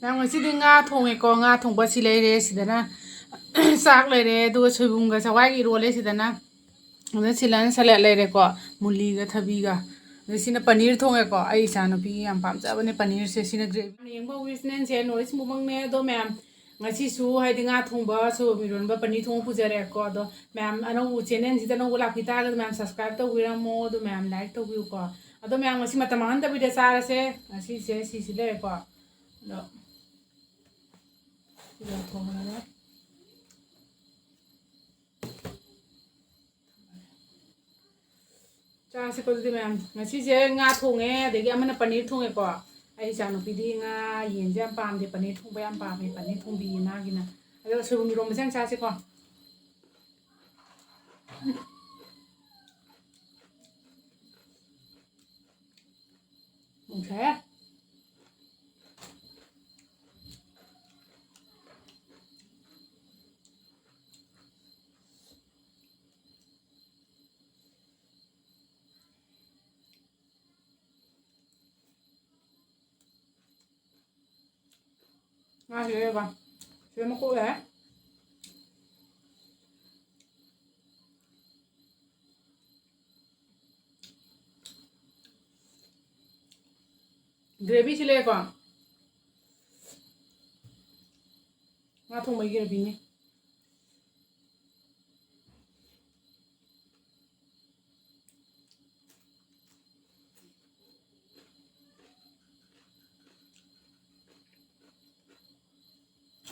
ꯅꯪ ꯉꯁꯤꯗꯤ ꯉꯥ ꯊꯣꯡꯉꯦꯀꯣ ꯉꯥ ꯊꯣꯡꯕ ꯁꯤ ꯂꯩꯔꯦ ꯁꯤꯗꯅ ꯆꯥꯛ ꯂꯩꯔꯦ ꯑꯗꯨꯒ ꯁꯣꯏꯕꯨꯝꯒ ꯆꯋꯥꯏꯒ ꯏꯔꯣꯜꯂꯦ ꯁꯤꯗꯅ ꯑꯗꯨꯅ ꯁꯤꯂꯟ ꯁꯂꯦꯠ ꯂꯩꯔꯦꯀꯣ ꯃꯨꯂꯤꯒ ꯊꯕꯤꯒ ꯑꯗꯩ ꯁꯤꯅ ꯄꯅꯤꯔ ꯊꯣꯡꯉꯦꯀꯣ ꯑꯩ ꯏꯆꯥꯅꯨꯄꯤꯒꯤ ꯌꯥꯝ ꯄꯥꯝꯖꯕꯅꯦ ꯄꯅꯤꯔꯁꯦ ꯁꯤꯅ ꯒ꯭ꯔꯦꯚꯤ ꯌꯦꯡꯕ ꯍꯧꯔꯤꯁꯤꯅꯦ ꯅꯣꯔꯤꯁ ꯃꯨꯕꯪꯅꯦ ꯑꯗꯣ ꯃꯌꯥꯝ ꯉꯁꯤꯁꯨ ꯍꯥꯏꯗꯤ ꯉꯥ ꯊꯣꯡꯕ ꯁꯣꯏꯕꯨꯝ ꯏꯔꯣꯟꯕ ꯄꯅꯤꯔ ꯊꯣꯡꯕ ꯄꯨꯖꯔꯦꯀꯣ ꯑꯗꯣ ꯃꯌꯥꯝ ꯑꯅꯧꯕ ꯆꯦꯅꯦꯜꯁꯤꯗ ꯑꯅꯧꯕ ꯂꯥꯛꯄꯤ ꯇꯥꯔꯒꯗꯤ ꯃꯌꯥꯝ ꯁꯕꯁꯀ꯭ꯔꯥꯏꯕ ꯇꯧꯕꯤꯔꯝꯃꯣ ꯑꯗꯣ ꯃꯌꯥꯝ ꯂꯥꯏꯛ ꯇꯧꯕꯤꯌꯨꯀꯣ ꯑꯗꯣ ꯃꯌꯥꯝ ꯉꯁꯤ ꯃꯇꯝ ꯃꯥꯡꯍꯟꯗꯕꯤꯗ ꯆꯥꯔꯁꯦ ꯉꯁꯤꯁꯦ ꯁꯤꯁꯤ ꯂꯩꯔꯦꯀꯣ ꯑꯗꯣ ꯁꯤꯗ ꯊꯣꯡꯉꯒ ꯆꯥꯁꯦꯀꯣ ꯑꯗꯨꯗꯤ ꯃꯌꯥꯝ ꯉꯁꯤꯁꯦ ꯉꯥ ꯊꯣꯡꯉꯦ ꯑꯗꯒꯤ ꯑꯃꯅ ꯄꯅꯤꯔ ꯊꯣꯡꯉꯦꯀꯣ ꯑꯩ ꯏꯆꯥꯅꯨꯄꯤꯗꯤ ꯉꯥ ꯌꯦꯟꯁꯦ ꯌꯥꯝ ꯄꯥꯝꯗꯦ ꯄꯅꯤꯔ ꯊꯣꯡꯕ ꯌꯥꯝ ꯄꯥꯝꯃꯦ ꯄꯅꯤꯔ ꯊꯣꯡꯕꯤꯌꯦ ꯃꯥꯒꯤꯅ ꯑꯗꯨꯒ ꯁꯣꯏꯕꯨꯝ ꯏꯔꯣꯟꯕꯁꯦ ꯌꯥꯝ ꯆꯥꯁꯦꯀꯣ ꯅꯨꯡꯁꯥꯏꯌꯦ ꯉꯥꯁꯦ ꯂꯩꯔꯒ ꯁꯤꯗ ꯃꯀꯣꯛ ꯂꯩꯔꯦ ꯒ꯭ꯔꯦꯚꯤꯁꯤ ꯂꯩꯔꯦꯀꯣ ꯉꯥ ꯊꯣꯡꯕꯒꯤ ꯒ꯭ꯔꯦꯚꯤꯅꯤ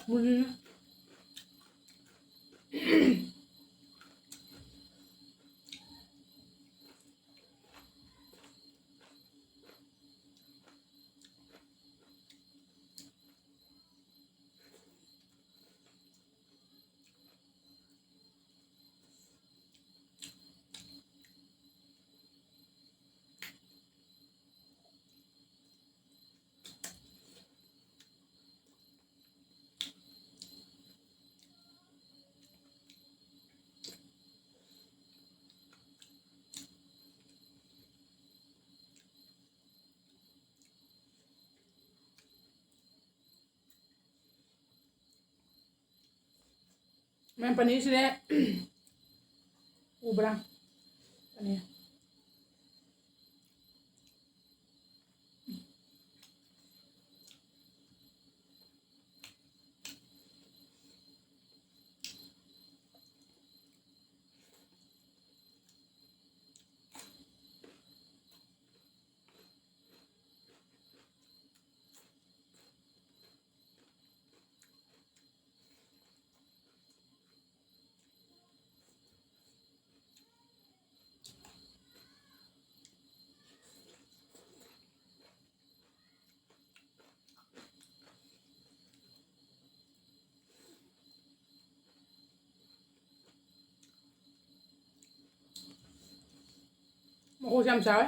ꯃꯨꯜꯂꯤ ꯃꯌꯥꯝ ꯄꯅꯤꯔꯁꯤꯅꯦ ꯎꯕ꯭ꯔꯥ ꯄꯅꯤꯔ ꯃꯀꯣꯛꯁꯦ ꯌꯥꯝ ꯆꯥꯎꯋꯦ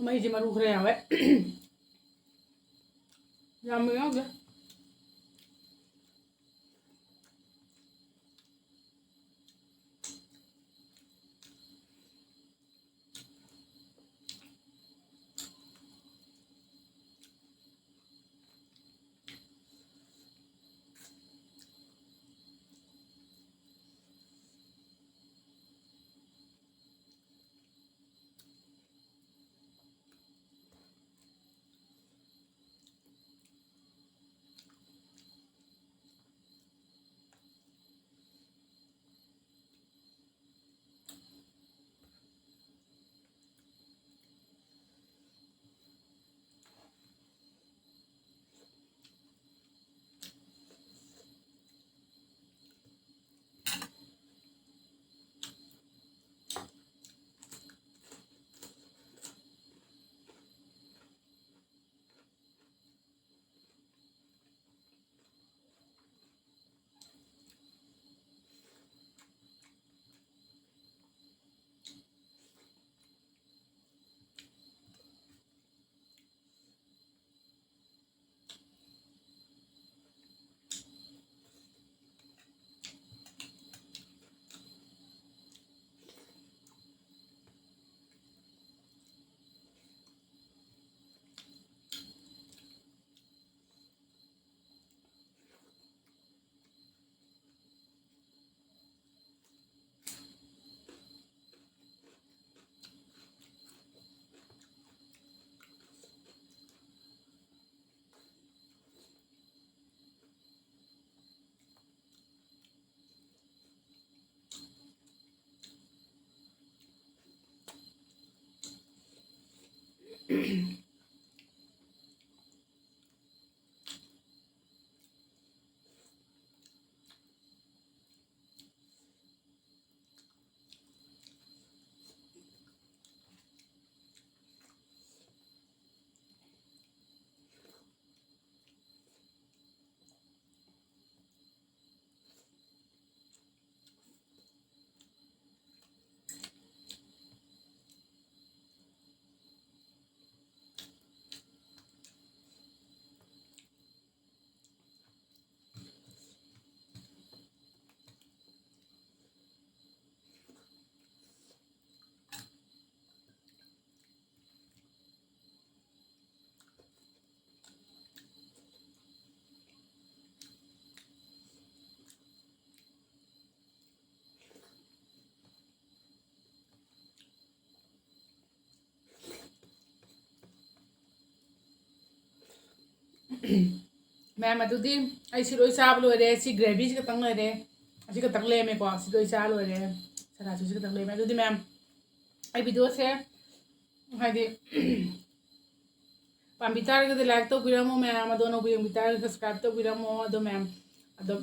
ꯃꯍꯤꯁꯦ ꯃꯔꯨ ꯈꯔ ꯌꯥꯎꯋꯦ ꯌꯥꯝꯕ ꯌꯥꯎꯗꯦ ꯃꯌꯥꯝ ꯑꯗꯨꯗꯤ ꯑꯩ ꯁꯤ ꯂꯣꯏ ꯆꯥꯕ ꯂꯣꯏꯔꯦ ꯁꯤ ꯒ꯭ꯔꯦꯚꯤꯁꯤ ꯈꯛꯇꯪ ꯂꯩꯔꯦ ꯑꯁꯤ ꯈꯛꯇꯪ ꯂꯩꯔꯝꯃꯦꯀꯣ ꯁꯤ ꯂꯣꯏ ꯆꯥ ꯂꯣꯏꯔꯦ ꯁꯂꯥꯗꯁꯨ ꯁꯤ ꯈꯛꯇꯪ ꯂꯩꯔꯝꯃꯦ ꯑꯗꯨꯗꯤ ꯃꯌꯥꯝ ꯑꯩ ꯚꯤꯗꯤꯑꯣꯁꯦ ꯍꯥꯏꯗꯤ ꯄꯥꯝꯕꯤ ꯇꯥꯔꯒꯗꯤ ꯂꯥꯏꯛ ꯇꯧꯕꯤꯔꯝꯃꯣ ꯃꯌꯥꯝ ꯑꯗꯣ ꯑꯅꯧꯕ ꯌꯦꯡꯕꯤ ꯇꯥꯔꯒꯗꯤ ꯁꯕꯁꯀ꯭ꯔꯥꯏꯕ ꯇꯧꯕꯤꯔꯝꯃꯣ ꯑꯗꯣ ꯃꯌꯥꯝ ꯑꯗꯣ